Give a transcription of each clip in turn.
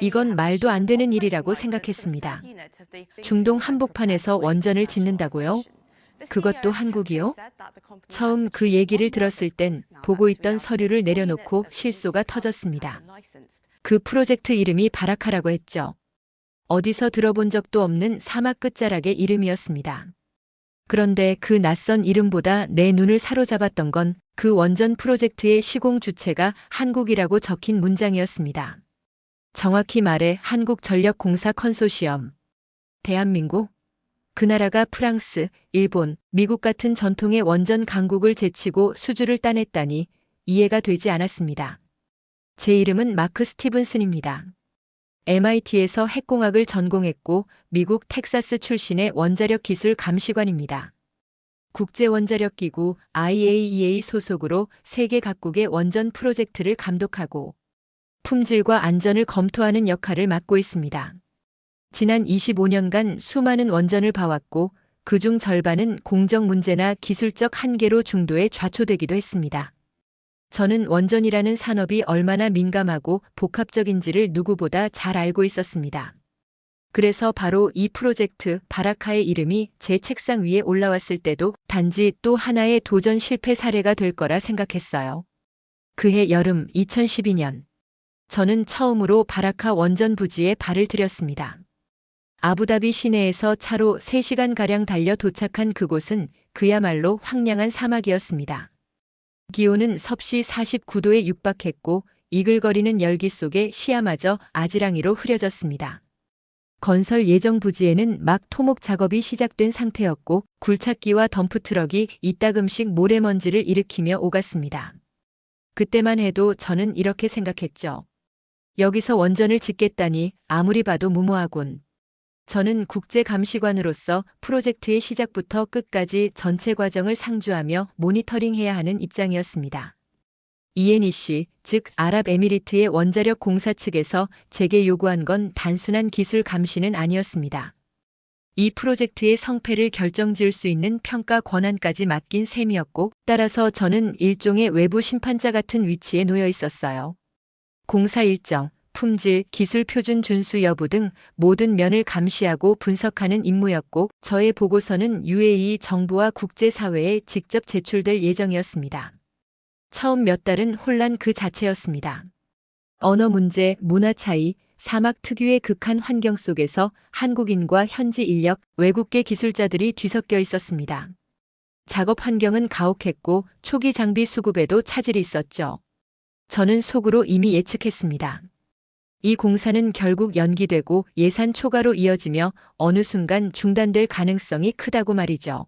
이건 말도 안 되는 일이라고 생각했습니다. 중동 한복판에서 원전을 짓는다고요? 그것도 한국이요? 처음 그 얘기를 들었을 땐 보고 있던 서류를 내려놓고 실소가 터졌습니다. 그 프로젝트 이름이 바라카라고 했죠. 어디서 들어본 적도 없는 사막 끝자락의 이름이었습니다. 그런데 그 낯선 이름보다 내 눈을 사로잡았던 건 그 원전 프로젝트의 시공 주체가 한국이라고 적힌 문장이었습니다. 정확히 말해 한국전력공사 컨소시엄. 대한민국? 그 나라가 프랑스, 일본, 미국 같은 전통의 원전 강국을 제치고 수주를 따냈다니 이해가 되지 않았습니다. 제 이름은 마크 스티븐슨입니다. MIT에서 핵공학을 전공했고 미국 텍사스 출신의 원자력 기술 감시관입니다. 국제원자력기구 IAEA 소속으로 세계 각국의 원전 프로젝트를 감독하고 품질과 안전을 검토하는 역할을 맡고 있습니다. 지난 25년간 수많은 원전을 봐왔고 그중 절반은 공정 문제나 기술적 한계로 중도에 좌초되기도 했습니다. 저는 원전이라는 산업이 얼마나 민감하고 복합적인지를 누구보다 잘 알고 있었습니다. 그래서 바로 이 프로젝트 바라카의 이름이 제 책상 위에 올라왔을 때도 단지 또 하나의 도전 실패 사례가 될 거라 생각했어요. 그해 여름 2012년. 저는 처음으로 바라카 원전 부지에 발을 들였습니다. 아부다비 시내에서 차로 3시간가량 달려 도착한 그곳은 그야말로 황량한 사막이었습니다. 기온은 섭씨 49도에 육박했고 이글거리는 열기 속에 시야마저 아지랑이로 흐려졌습니다. 건설 예정 부지에는 막 토목 작업이 시작된 상태였고 굴착기와 덤프트럭이 이따금씩 모래먼지를 일으키며 오갔습니다. 그때만 해도 저는 이렇게 생각했죠. 여기서 원전을 짓겠다니 아무리 봐도 무모하군. 저는 국제감시관으로서 프로젝트의 시작부터 끝까지 전체 과정을 상주하며 모니터링해야 하는 입장이었습니다. ENEC, 즉 아랍에미리트의 원자력 공사 측에서 제게 요구한 건 단순한 기술 감시는 아니었습니다. 이 프로젝트의 성패를 결정지을 수 있는 평가 권한까지 맡긴 셈이었고 따라서 저는 일종의 외부 심판자 같은 위치에 놓여 있었어요. 공사 일정, 품질, 기술 표준 준수 여부 등 모든 면을 감시하고 분석하는 임무였고 저의 보고서는 UAE 정부와 국제사회에 직접 제출될 예정이었습니다. 처음 몇 달은 혼란 그 자체였습니다. 언어 문제, 문화 차이, 사막 특유의 극한 환경 속에서 한국인과 현지 인력, 외국계 기술자들이 뒤섞여 있었습니다. 작업 환경은 가혹했고 초기 장비 수급에도 차질이 있었죠. 저는 속으로 이미 예측했습니다. 이 공사는 결국 연기되고 예산 초과로 이어지며 어느 순간 중단될 가능성이 크다고 말이죠.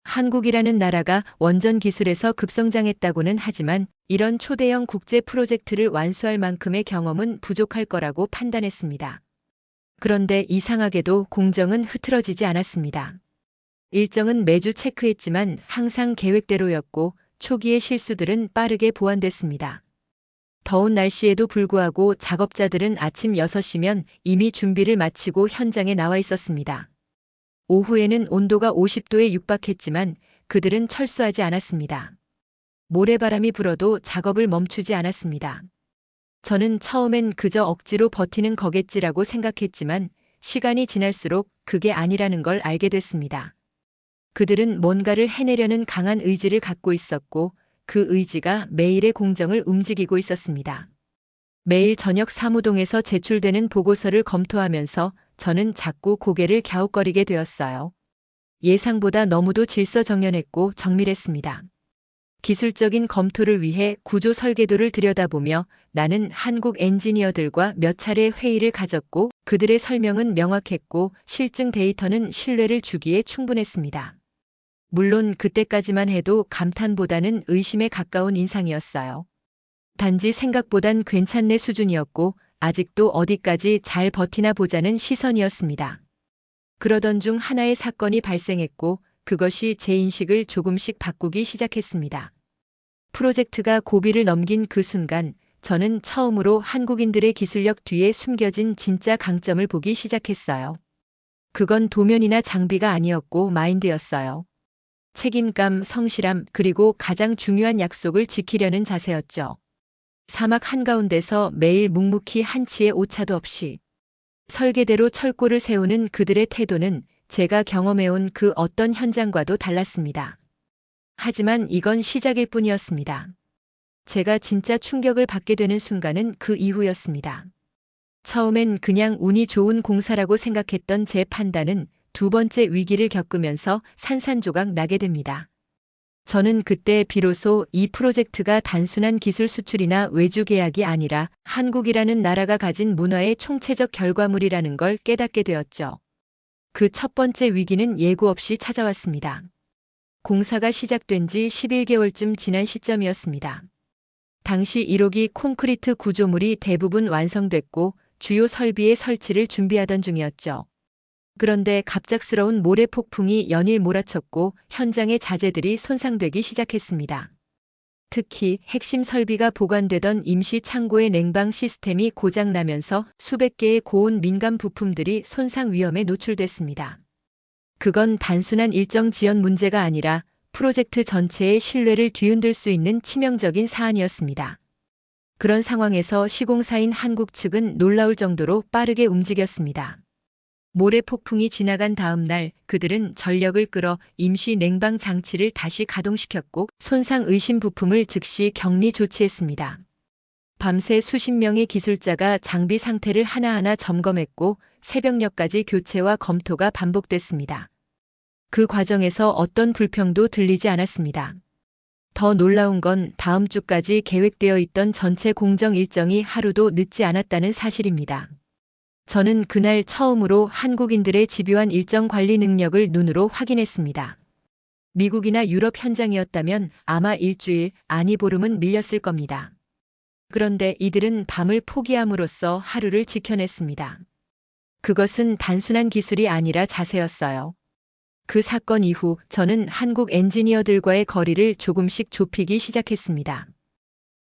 한국이라는 나라가 원전 기술에서 급성장했다고는 하지만 이런 초대형 국제 프로젝트를 완수할 만큼의 경험은 부족할 거라고 판단했습니다. 그런데 이상하게도 공정은 흐트러지지 않았습니다. 일정은 매주 체크했지만 항상 계획대로였고 초기의 실수들은 빠르게 보완됐습니다. 더운 날씨에도 불구하고 작업자들은 아침 6시면 이미 준비를 마치고 현장에 나와 있었습니다. 오후에는 온도가 50도에 육박했지만 그들은 철수하지 않았습니다. 모래바람이 불어도 작업을 멈추지 않았습니다. 저는 처음엔 그저 억지로 버티는 거겠지라고 생각했지만 시간이 지날수록 그게 아니라는 걸 알게 됐습니다. 그들은 뭔가를 해내려는 강한 의지를 갖고 있었고 그 의지가 매일의 공정을 움직이고 있었습니다. 매일 저녁 사무동에서 제출되는 보고서를 검토하면서 저는 자꾸 고개를 갸웃거리게 되었어요. 예상보다 너무도 질서정연했고 정밀했습니다. 기술적인 검토를 위해 구조 설계도를 들여다보며 나는 한국 엔지니어들과 몇 차례 회의를 가졌고 그들의 설명은 명확했고 실증 데이터는 신뢰를 주기에 충분했습니다. 물론 그때까지만 해도 감탄보다는 의심에 가까운 인상이었어요. 단지 생각보단 괜찮네 수준이었고 아직도 어디까지 잘 버티나 보자는 시선이었습니다. 그러던 중 하나의 사건이 발생했고 그것이 제 인식을 조금씩 바꾸기 시작했습니다. 프로젝트가 고비를 넘긴 그 순간 저는 처음으로 한국인들의 기술력 뒤에 숨겨진 진짜 강점을 보기 시작했어요. 그건 도면이나 장비가 아니었고 마인드였어요. 책임감, 성실함, 그리고 가장 중요한 약속을 지키려는 자세였죠. 사막 한가운데서 매일 묵묵히 한치의 오차도 없이 설계대로 철골을 세우는 그들의 태도는 제가 경험해온 그 어떤 현장과도 달랐습니다. 하지만 이건 시작일 뿐이었습니다. 제가 진짜 충격을 받게 되는 순간은 그 이후였습니다. 처음엔 그냥 운이 좋은 공사라고 생각했던 제 판단은 두 번째 위기를 겪으면서 산산조각 나게 됩니다. 저는 그때 비로소 이 프로젝트가 단순한 기술 수출이나 외주 계약이 아니라 한국이라는 나라가 가진 문화의 총체적 결과물이라는 걸 깨닫게 되었죠. 그 첫 번째 위기는 예고 없이 찾아왔습니다. 공사가 시작된 지 11개월쯤 지난 시점이었습니다. 당시 1호기 콘크리트 구조물이 대부분 완성됐고 주요 설비의 설치를 준비하던 중이었죠. 그런데 갑작스러운 모래 폭풍이 연일 몰아쳤고 현장의 자재들이 손상되기 시작했습니다. 특히 핵심 설비가 보관되던 임시 창고의 냉방 시스템이 고장나면서 수백 개의 고온 민감 부품들이 손상 위험에 노출됐습니다. 그건 단순한 일정 지연 문제가 아니라 프로젝트 전체의 신뢰를 뒤흔들 수 있는 치명적인 사안이었습니다. 그런 상황에서 시공사인 한국 측은 놀라울 정도로 빠르게 움직였습니다. 모래 폭풍이 지나간 다음 날 그들은 전력을 끌어 임시 냉방 장치를 다시 가동시켰고 손상 의심 부품을 즉시 격리 조치했습니다. 밤새 수십 명의 기술자가 장비 상태를 하나하나 점검했고 새벽녘까지 교체와 검토가 반복됐습니다. 그 과정에서 어떤 불평도 들리지 않았습니다. 더 놀라운 건 다음 주까지 계획되어 있던 전체 공정 일정이 하루도 늦지 않았다는 사실입니다. 저는 그날 처음으로 한국인들의 집요한 일정 관리 능력을 눈으로 확인했습니다. 미국이나 유럽 현장이었다면 아마 일주일, 아니 보름은 밀렸을 겁니다. 그런데 이들은 밤을 포기함으로써 하루를 지켜냈습니다. 그것은 단순한 기술이 아니라 자세였어요. 그 사건 이후 저는 한국 엔지니어들과의 거리를 조금씩 좁히기 시작했습니다.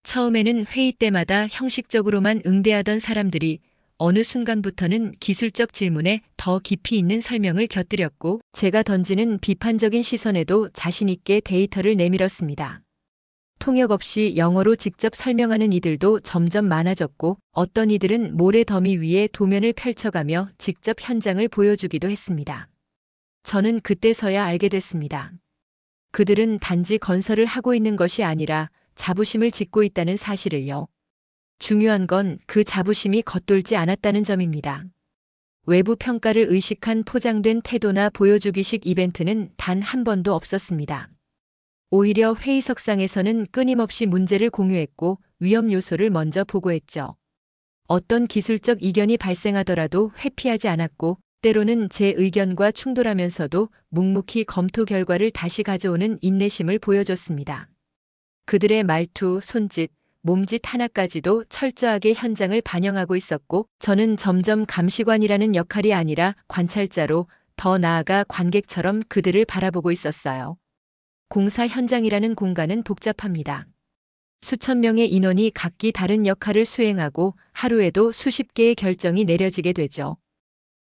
처음에는 회의 때마다 형식적으로만 응대하던 사람들이 어느 순간부터는 기술적 질문에 더 깊이 있는 설명을 곁들였고 제가 던지는 비판적인 시선에도 자신 있게 데이터를 내밀었습니다. 통역 없이 영어로 직접 설명하는 이들도 점점 많아졌고 어떤 이들은 모래 더미 위에 도면을 펼쳐가며 직접 현장을 보여주기도 했습니다. 저는 그때서야 알게 됐습니다. 그들은 단지 건설을 하고 있는 것이 아니라 자부심을 짓고 있다는 사실을요. 중요한 건 그 자부심이 겉돌지 않았다는 점입니다. 외부 평가를 의식한 포장된 태도나 보여주기식 이벤트는 단 한 번도 없었습니다. 오히려 회의석상에서는 끊임없이 문제를 공유했고 위험 요소를 먼저 보고했죠. 어떤 기술적 이견이 발생하더라도 회피하지 않았고 때로는 제 의견과 충돌하면서도 묵묵히 검토 결과를 다시 가져오는 인내심을 보여줬습니다. 그들의 말투, 손짓, 몸짓 하나까지도 철저하게 현장을 반영하고 있었고 저는 점점 감시관이라는 역할이 아니라 관찰자로 더 나아가 관객처럼 그들을 바라보고 있었어요. 공사 현장이라는 공간은 복잡합니다. 수천 명의 인원이 각기 다른 역할을 수행하고 하루에도 수십 개의 결정이 내려지게 되죠.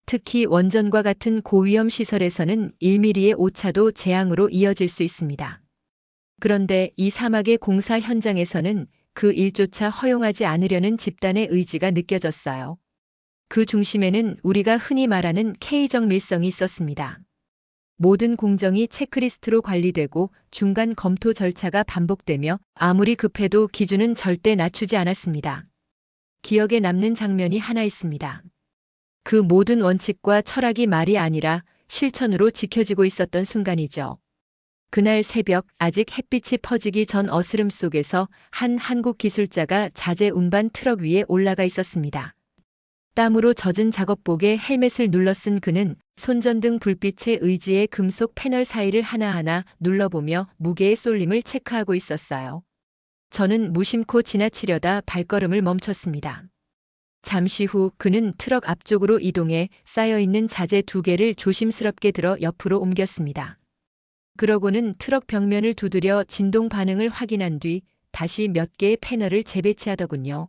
특히 원전과 같은 고위험 시설에서는 1mm의 오차도 재앙으로 이어질 수 있습니다. 그런데 이 사막의 공사 현장에서는 그 일조차 허용하지 않으려는 집단의 의지가 느껴졌어요. 그 중심에는 우리가 흔히 말하는 K적 밀성이 있었습니다. 모든 공정이 체크리스트로 관리되고 중간 검토 절차가 반복되며 아무리 급해도 기준은 절대 낮추지 않았습니다. 기억에 남는 장면이 하나 있습니다. 그 모든 원칙과 철학이 말이 아니라 실천으로 지켜지고 있었던 순간이죠. 그날 새벽 아직 햇빛이 퍼지기 전 어스름 속에서 한 한국 기술자가 자재 운반 트럭 위에 올라가 있었습니다. 땀으로 젖은 작업복에 헬멧을 눌러 쓴 그는 손전등 불빛의 의지의 금속 패널 사이를 하나하나 눌러보며 무게의 쏠림을 체크하고 있었어요. 저는 무심코 지나치려다 발걸음을 멈췄습니다. 잠시 후 그는 트럭 앞쪽으로 이동해 쌓여있는 자재 2개를 조심스럽게 들어 옆으로 옮겼습니다. 그러고는 트럭 벽면을 두드려 진동 반응을 확인한 뒤 다시 몇 개의 패널을 재배치하더군요.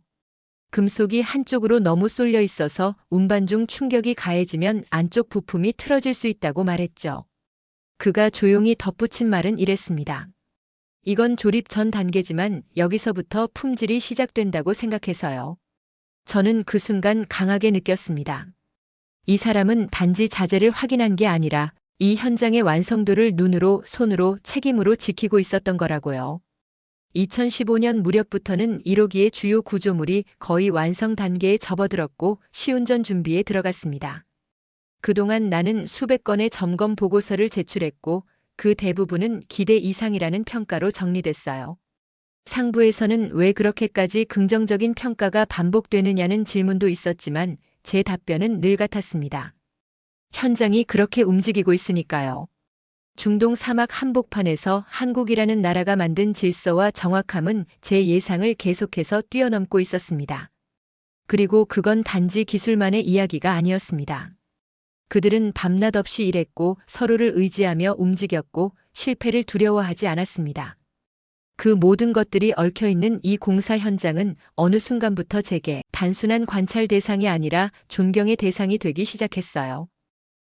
금속이 한쪽으로 너무 쏠려 있어서 운반 중 충격이 가해지면 안쪽 부품이 틀어질 수 있다고 말했죠. 그가 조용히 덧붙인 말은 이랬습니다. 이건 조립 전 단계지만 여기서부터 품질이 시작된다고 생각해서요. 저는 그 순간 강하게 느꼈습니다. 이 사람은 단지 자재를 확인한 게 아니라 이 현장의 완성도를 눈으로, 손으로, 책임으로 지키고 있었던 거라고요. 2015년 무렵부터는 1호기의 주요 구조물이 거의 완성 단계에 접어들었고 시운전 준비에 들어갔습니다. 그동안 나는 수백 건의 점검 보고서를 제출했고 그 대부분은 기대 이상이라는 평가로 정리됐어요. 상부에서는 왜 그렇게까지 긍정적인 평가가 반복되느냐는 질문도 있었지만 제 답변은 늘 같았습니다. 현장이 그렇게 움직이고 있으니까요. 중동 사막 한복판에서 한국이라는 나라가 만든 질서와 정확함은 제 예상을 계속해서 뛰어넘고 있었습니다. 그리고 그건 단지 기술만의 이야기가 아니었습니다. 그들은 밤낮 없이 일했고 서로를 의지하며 움직였고 실패를 두려워하지 않았습니다. 그 모든 것들이 얽혀있는 이 공사 현장은 어느 순간부터 제게 단순한 관찰 대상이 아니라 존경의 대상이 되기 시작했어요.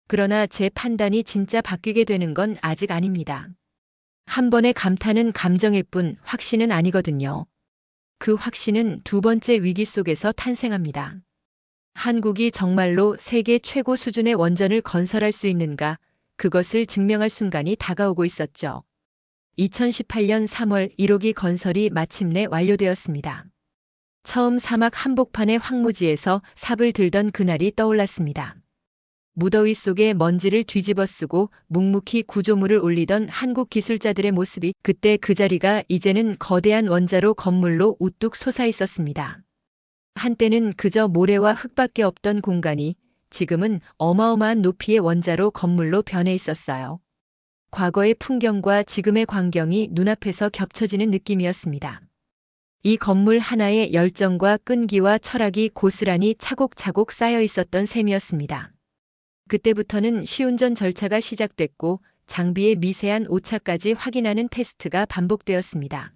그러나 제 판단이 진짜 바뀌게 되는 건 아직 아닙니다. 한 번의 감탄은 감정일 뿐 확신은 아니거든요. 그 확신은 두 번째 위기 속에서 탄생합니다. 한국이 정말로 세계 최고 수준의 원전을 건설할 수 있는가, 그것을 증명할 순간이 다가오고 있었죠. 2018년 3월 1호기 건설이 마침내 완료되었습니다. 처음 사막 한복판의 황무지에서 삽을 들던 그날이 떠올랐습니다. 무더위 속에 먼지를 뒤집어 쓰고 묵묵히 구조물을 올리던 한국 기술자들의 모습이 그때 그 자리가 이제는 거대한 원자로 건물로 우뚝 솟아 있었습니다. 한때는 그저 모래와 흙밖에 없던 공간이 지금은 어마어마한 높이의 원자로 건물로 변해 있었어요. 과거의 풍경과 지금의 광경이 눈앞에서 겹쳐지는 느낌이었습니다. 이 건물 하나의 열정과 끈기와 철학이 고스란히 차곡차곡 쌓여 있었던 셈이었습니다. 그때부터는 시운전 절차가 시작됐고 장비의 미세한 오차까지 확인하는 테스트가 반복되었습니다.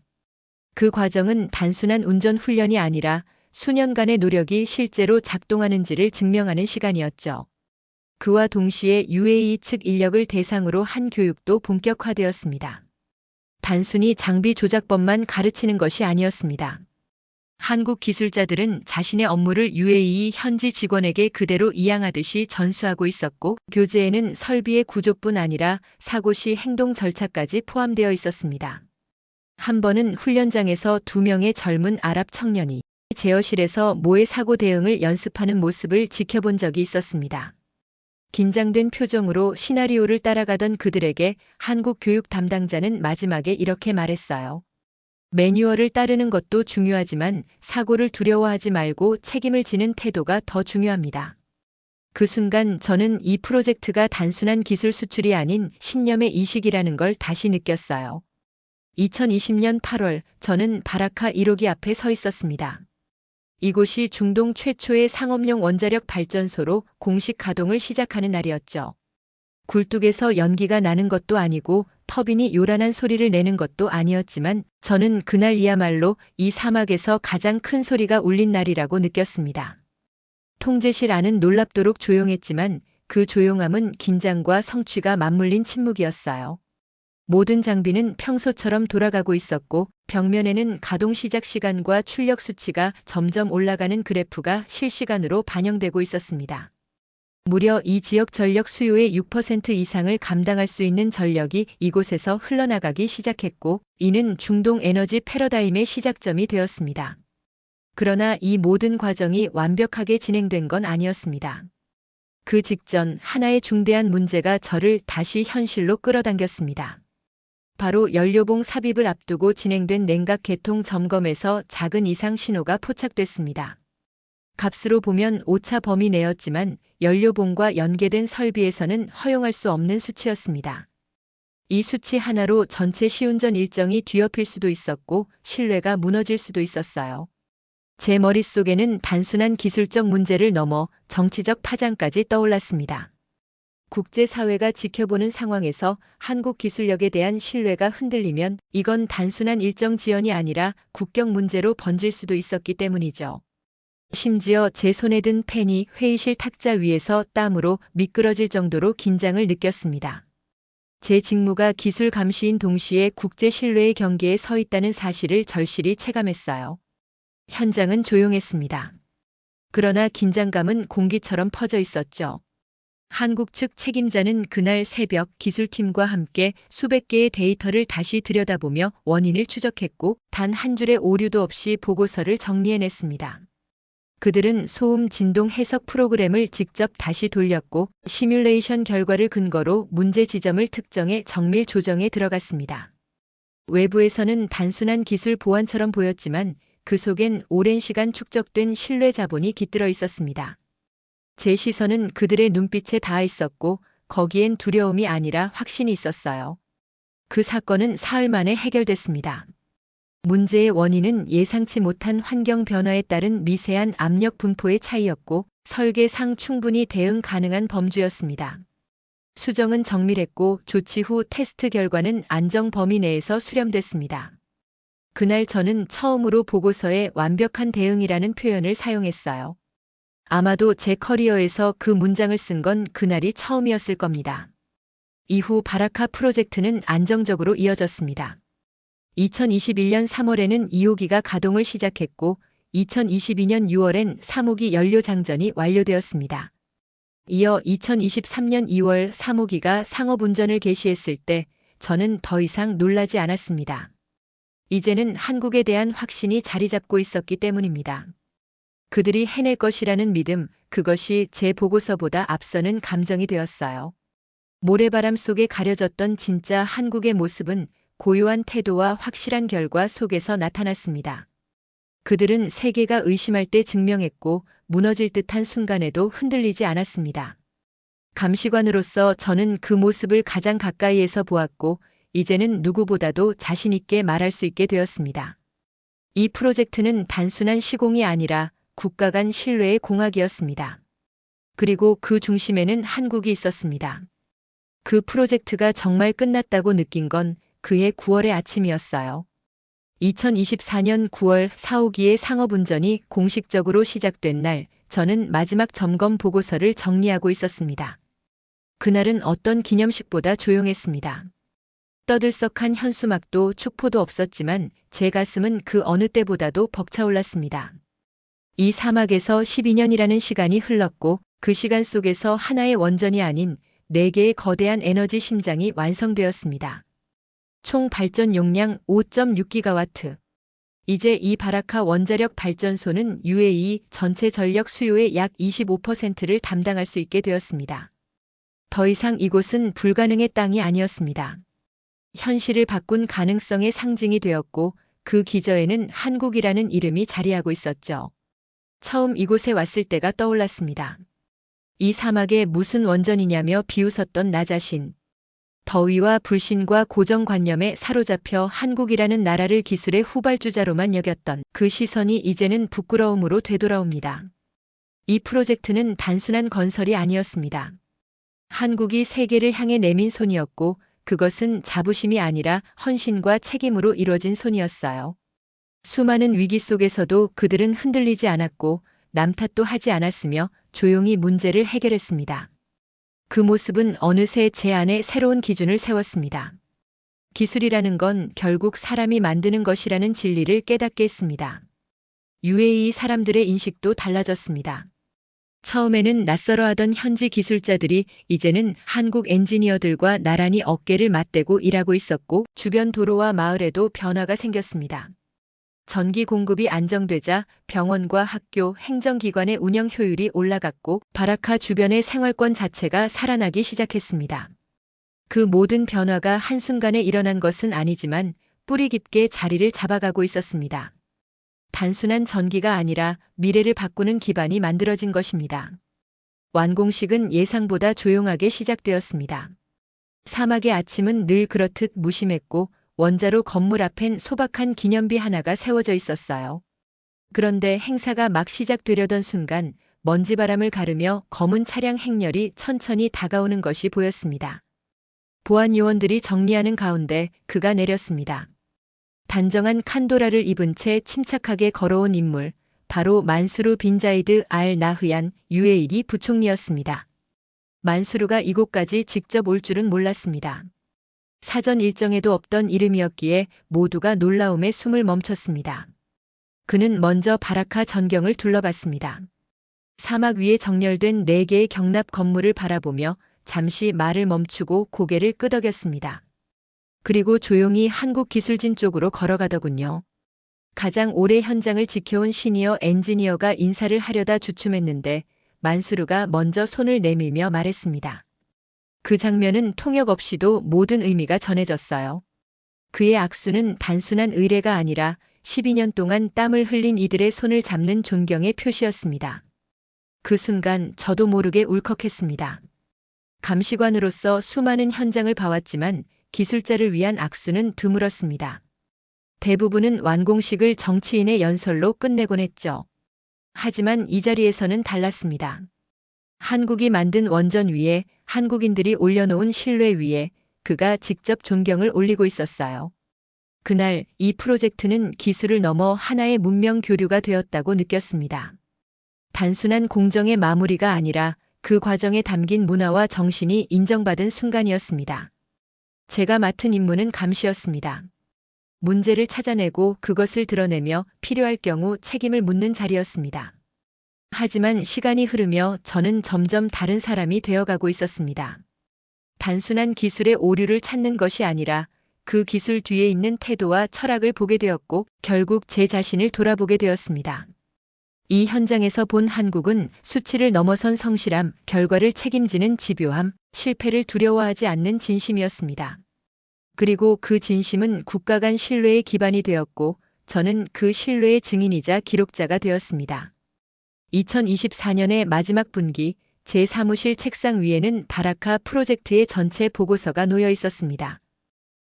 그 과정은 단순한 운전 훈련이 아니라 수년간의 노력이 실제로 작동하는지를 증명하는 시간이었죠. 그와 동시에 UAE 측 인력을 대상으로 한 교육도 본격화되었습니다. 단순히 장비 조작법만 가르치는 것이 아니었습니다. 한국 기술자들은 자신의 업무를 UAE 현지 직원에게 그대로 이양하듯이 전수하고 있었고, 교재에는 설비의 구조뿐 아니라 사고 시 행동 절차까지 포함되어 있었습니다. 한 번은 훈련장에서 2명의 젊은 아랍 청년이 제어실에서 모의 사고 대응을 연습하는 모습을 지켜본 적이 있었습니다. 긴장된 표정으로 시나리오를 따라가던 그들에게 한국 교육 담당자는 마지막에 이렇게 말했어요. 매뉴얼을 따르는 것도 중요하지만 사고를 두려워하지 말고 책임을 지는 태도가 더 중요합니다. 그 순간 저는 이 프로젝트가 단순한 기술 수출이 아닌 신념의 이식이라는 걸 다시 느꼈어요. 2020년 8월 저는 바라카 1호기 앞에 서 있었습니다. 이곳이 중동 최초의 상업용 원자력 발전소로 공식 가동을 시작하는 날이었죠. 굴뚝에서 연기가 나는 것도 아니고 터빈이 요란한 소리를 내는 것도 아니었지만 저는 그날이야말로 이 사막에서 가장 큰 소리가 울린 날이라고 느꼈습니다. 통제실 안은 놀랍도록 조용했지만 그 조용함은 긴장과 성취가 맞물린 침묵이었어요. 모든 장비는 평소처럼 돌아가고 있었고 벽면에는 가동 시작 시간과 출력 수치가 점점 올라가는 그래프가 실시간으로 반영되고 있었습니다. 무려 이 지역 전력 수요의 6% 이상을 감당할 수 있는 전력이 이곳에서 흘러나가기 시작했고, 이는 중동 에너지 패러다임의 시작점이 되었습니다. 그러나 이 모든 과정이 완벽하게 진행된 건 아니었습니다. 그 직전 하나의 중대한 문제가 저를 다시 현실로 끌어당겼습니다. 바로 연료봉 삽입을 앞두고 진행된 냉각 개통 점검에서 작은 이상 신호가 포착됐습니다. 값으로 보면 오차 범위 내였지만 연료봉과 연계된 설비에서는 허용할 수 없는 수치였습니다. 이 수치 하나로 전체 시운전 일정이 뒤엎일 수도 있었고 신뢰가 무너질 수도 있었어요. 제 머릿속에는 단순한 기술적 문제를 넘어 정치적 파장까지 떠올랐습니다. 국제사회가 지켜보는 상황에서 한국 기술력에 대한 신뢰가 흔들리면 이건 단순한 일정 지연이 아니라 국경 문제로 번질 수도 있었기 때문이죠. 심지어 제 손에 든 펜이 회의실 탁자 위에서 땀으로 미끄러질 정도로 긴장을 느꼈습니다. 제 직무가 기술 감시인 동시에 국제 신뢰의 경계에 서 있다는 사실을 절실히 체감했어요. 현장은 조용했습니다. 그러나 긴장감은 공기처럼 퍼져 있었죠. 한국 측 책임자는 그날 새벽 기술팀과 함께 수백 개의 데이터를 다시 들여다보며 원인을 추적했고 단 한 줄의 오류도 없이 보고서를 정리해냈습니다. 그들은 소음 진동 해석 프로그램을 직접 다시 돌렸고 시뮬레이션 결과를 근거로 문제 지점을 특정해 정밀 조정에 들어갔습니다. 외부에서는 단순한 기술 보완처럼 보였지만 그 속엔 오랜 시간 축적된 신뢰 자본이 깃들어 있었습니다. 제 시선은 그들의 눈빛에 닿아 있었고 거기엔 두려움이 아니라 확신이 있었어요. 그 사건은 사흘 만에 해결됐습니다. 문제의 원인은 예상치 못한 환경 변화에 따른 미세한 압력 분포의 차이였고 설계상 충분히 대응 가능한 범주였습니다. 수정은 정밀했고 조치 후 테스트 결과는 안정 범위 내에서 수렴됐습니다. 그날 저는 처음으로 보고서에 완벽한 대응이라는 표현을 사용했어요. 아마도 제 커리어에서 그 문장을 쓴 건 그날이 처음이었을 겁니다. 이후 바라카 프로젝트는 안정적으로 이어졌습니다. 2021년 3월에는 2호기가 가동을 시작했고 2022년 6월엔 3호기 연료 장전이 완료되었습니다. 이어 2023년 2월 3호기가 상업 운전을 개시했을 때 저는 더 이상 놀라지 않았습니다. 이제는 한국에 대한 확신이 자리 잡고 있었기 때문입니다. 그들이 해낼 것이라는 믿음, 그것이 제 보고서보다 앞서는 감정이 되었어요. 모래바람 속에 가려졌던 진짜 한국의 모습은 고요한 태도와 확실한 결과 속에서 나타났습니다. 그들은 세계가 의심할 때 증명했고 무너질 듯한 순간에도 흔들리지 않았습니다. 감시관으로서 저는 그 모습을 가장 가까이에서 보았고 이제는 누구보다도 자신 있게 말할 수 있게 되었습니다. 이 프로젝트는 단순한 시공이 아니라 국가 간 신뢰의 공학이었습니다. 그리고 그 중심에는 한국이 있었습니다. 그 프로젝트가 정말 끝났다고 느낀 건 그해 9월의 아침이었어요. 2024년 9월 4호기의 상업운전이 공식적으로 시작된 날, 저는 마지막 점검 보고서를 정리하고 있었습니다. 그날은 어떤 기념식보다 조용했습니다. 떠들썩한 현수막도 축포도 없었지만 제 가슴은 그 어느 때보다도 벅차올랐습니다. 이 사막에서 12년이라는 시간이 흘렀고 그 시간 속에서 하나의 원전이 아닌 4개의 거대한 에너지 심장이 완성되었습니다. 총 발전 용량 5.6기가와트. 이제 이 바라카 원자력 발전소는 UAE 전체 전력 수요의 약 25%를 담당할 수 있게 되었습니다. 더 이상 이곳은 불가능의 땅이 아니었습니다. 현실을 바꾼 가능성의 상징이 되었고 그 기저에는 한국이라는 이름이 자리하고 있었죠. 처음 이곳에 왔을 때가 떠올랐습니다. 이 사막에 무슨 원전이냐며 비웃었던 나 자신. 더위와 불신과 고정관념에 사로잡혀 한국이라는 나라를 기술의 후발주자로만 여겼던 그 시선이 이제는 부끄러움으로 되돌아옵니다. 이 프로젝트는 단순한 건설이 아니었습니다. 한국이 세계를 향해 내민 손이었고 그것은 자부심이 아니라 헌신과 책임으로 이루어진 손이었어요. 수많은 위기 속에서도 그들은 흔들리지 않았고 남 탓도 하지 않았으며 조용히 문제를 해결했습니다. 그 모습은 어느새 제 안에 새로운 기준을 세웠습니다. 기술이라는 건 결국 사람이 만드는 것이라는 진리를 깨닫게 했습니다. UAE 사람들의 인식도 달라졌습니다. 처음에는 낯설어하던 현지 기술자들이 이제는 한국 엔지니어들과 나란히 어깨를 맞대고 일하고 있었고 주변 도로와 마을에도 변화가 생겼습니다. 전기 공급이 안정되자 병원과 학교, 행정기관의 운영 효율이 올라갔고 바라카 주변의 생활권 자체가 살아나기 시작했습니다. 그 모든 변화가 한순간에 일어난 것은 아니지만 뿌리 깊게 자리를 잡아가고 있었습니다. 단순한 전기가 아니라 미래를 바꾸는 기반이 만들어진 것입니다. 완공식은 예상보다 조용하게 시작되었습니다. 사막의 아침은 늘 그렇듯 무심했고 원자로 건물 앞엔 소박한 기념비 하나가 세워져 있었어요. 그런데 행사가 막 시작되려던 순간 먼지바람을 가르며 검은 차량 행렬이 천천히 다가오는 것이 보였습니다. 보안 요원들이 정리하는 가운데 그가 내렸습니다. 단정한 칸도라를 입은 채 침착하게 걸어온 인물, 바로 만수르 빈 자이드 알 나흐얀 UAE 부총리였습니다. 만수르가 이곳까지 직접 올 줄은 몰랐습니다. 사전 일정에도 없던 이름이었기에 모두가 놀라움에 숨을 멈췄습니다. 그는 먼저 바라카 전경을 둘러봤습니다. 사막 위에 정렬된 4개의 경납 건물을 바라보며 잠시 말을 멈추고 고개를 끄덕였습니다. 그리고 조용히 한국기술진 쪽으로 걸어가더군요. 가장 오래 현장을 지켜온 시니어 엔지니어가 인사를 하려다 주춤했는데 만수르가 먼저 손을 내밀며 말했습니다. 그 장면은 통역 없이도 모든 의미가 전해졌어요. 그의 악수는 단순한 의례가 아니라 12년 동안 땀을 흘린 이들의 손을 잡는 존경의 표시였습니다. 그 순간 저도 모르게 울컥했습니다. 감시관으로서 수많은 현장을 봐왔지만 기술자를 위한 악수는 드물었습니다. 대부분은 완공식을 정치인의 연설로 끝내곤 했죠. 하지만 이 자리에서는 달랐습니다. 한국이 만든 원전 위에 한국인들이 올려놓은 신뢰 위에 그가 직접 존경을 올리고 있었어요. 그날 이 프로젝트는 기술을 넘어 하나의 문명 교류가 되었다고 느꼈습니다. 단순한 공정의 마무리가 아니라 그 과정에 담긴 문화와 정신이 인정받은 순간이었습니다. 제가 맡은 임무는 감시였습니다. 문제를 찾아내고 그것을 드러내며 필요할 경우 책임을 묻는 자리였습니다. 하지만 시간이 흐르며 저는 점점 다른 사람이 되어가고 있었습니다. 단순한 기술의 오류를 찾는 것이 아니라 그 기술 뒤에 있는 태도와 철학을 보게 되었고 결국 제 자신을 돌아보게 되었습니다. 이 현장에서 본 한국은 수치를 넘어선 성실함, 결과를 책임지는 집요함, 실패를 두려워하지 않는 진심이었습니다. 그리고 그 진심은 국가 간 신뢰의 기반이 되었고 저는 그 신뢰의 증인이자 기록자가 되었습니다. 2024년의 마지막 분기, 제 사무실 책상 위에는 바라카 프로젝트의 전체 보고서가 놓여 있었습니다.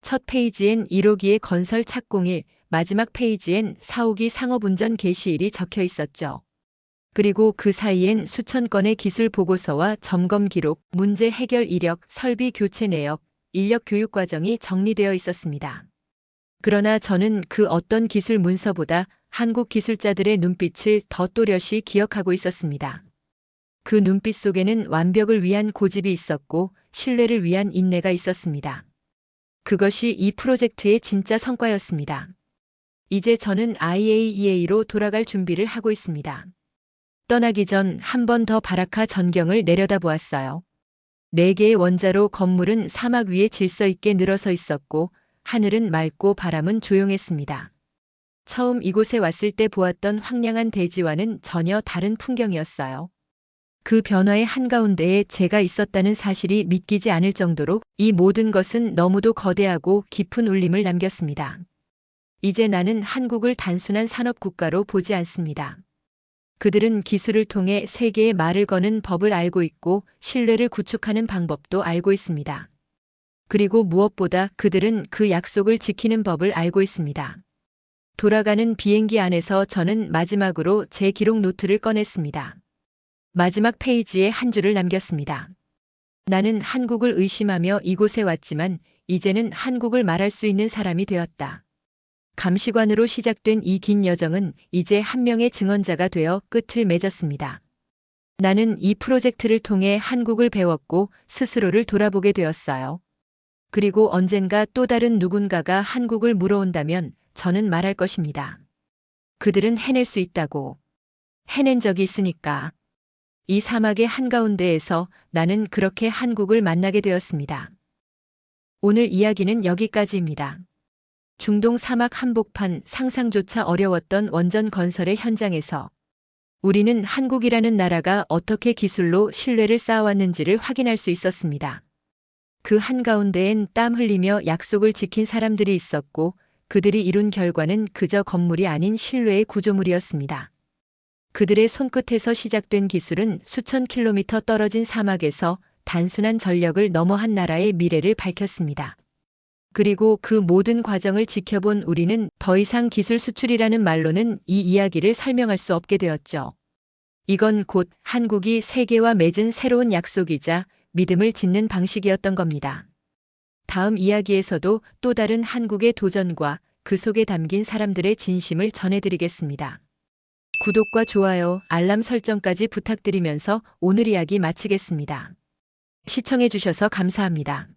첫 페이지엔 1호기의 건설 착공일, 마지막 페이지엔 4호기 상업운전 개시일이 적혀 있었죠. 그리고 그 사이엔 수천 건의 기술 보고서와 점검 기록, 문제 해결 이력, 설비 교체 내역, 인력 교육 과정이 정리되어 있었습니다. 그러나 저는 그 어떤 기술 문서보다 한국 기술자들의 눈빛을 더 또렷이 기억하고 있었습니다. 그 눈빛 속에는 완벽을 위한 고집이 있었고 신뢰를 위한 인내가 있었습니다. 그것이 이 프로젝트의 진짜 성과였습니다. 이제 저는 IAEA로 돌아갈 준비를 하고 있습니다. 떠나기 전 한 번 더 바라카 전경을 내려다보았어요. 4개의 원자로 건물은 사막 위에 질서 있게 늘어서 있었고 하늘은 맑고 바람은 조용했습니다. 처음 이곳에 왔을 때 보았던 황량한 대지와는 전혀 다른 풍경이었어요. 그 변화의 한가운데에 제가 있었다는 사실이 믿기지 않을 정도로 이 모든 것은 너무도 거대하고 깊은 울림을 남겼습니다. 이제 나는 한국을 단순한 산업국가로 보지 않습니다. 그들은 기술을 통해 세계에 말을 거는 법을 알고 있고 신뢰를 구축하는 방법도 알고 있습니다. 그리고 무엇보다 그들은 그 약속을 지키는 법을 알고 있습니다. 돌아가는 비행기 안에서 저는 마지막으로 제 기록 노트를 꺼냈습니다. 마지막 페이지에 한 줄을 남겼습니다. 나는 한국을 의심하며 이곳에 왔지만 이제는 한국을 말할 수 있는 사람이 되었다. 감시관으로 시작된 이 긴 여정은 이제 한 명의 증언자가 되어 끝을 맺었습니다. 나는 이 프로젝트를 통해 한국을 배웠고 스스로를 돌아보게 되었어요. 그리고 언젠가 또 다른 누군가가 한국을 물어온다면 저는 말할 것입니다. 그들은 해낼 수 있다고. 해낸 적이 있으니까. 이 사막의 한가운데에서 나는 그렇게 한국을 만나게 되었습니다. 오늘 이야기는 여기까지입니다. 중동 사막 한복판 상상조차 어려웠던 원전 건설의 현장에서 우리는 한국이라는 나라가 어떻게 기술로 신뢰를 쌓아왔는지를 확인할 수 있었습니다. 그 한가운데엔 땀 흘리며 약속을 지킨 사람들이 있었고 그들이 이룬 결과는 그저 건물이 아닌 신뢰의 구조물이었습니다. 그들의 손끝에서 시작된 기술은 수천 킬로미터 떨어진 사막에서 단순한 전력을 넘어 한 나라의 미래를 밝혔습니다. 그리고 그 모든 과정을 지켜본 우리는 더 이상 기술 수출이라는 말로는 이 이야기를 설명할 수 없게 되었죠. 이건 곧 한국이 세계와 맺은 새로운 약속이자 믿음을 짓는 방식이었던 겁니다. 다음 이야기에서도 또 다른 한국의 도전과 그 속에 담긴 사람들의 진심을 전해드리겠습니다. 구독과 좋아요, 알람 설정까지 부탁드리면서 오늘 이야기 마치겠습니다. 시청해주셔서 감사합니다.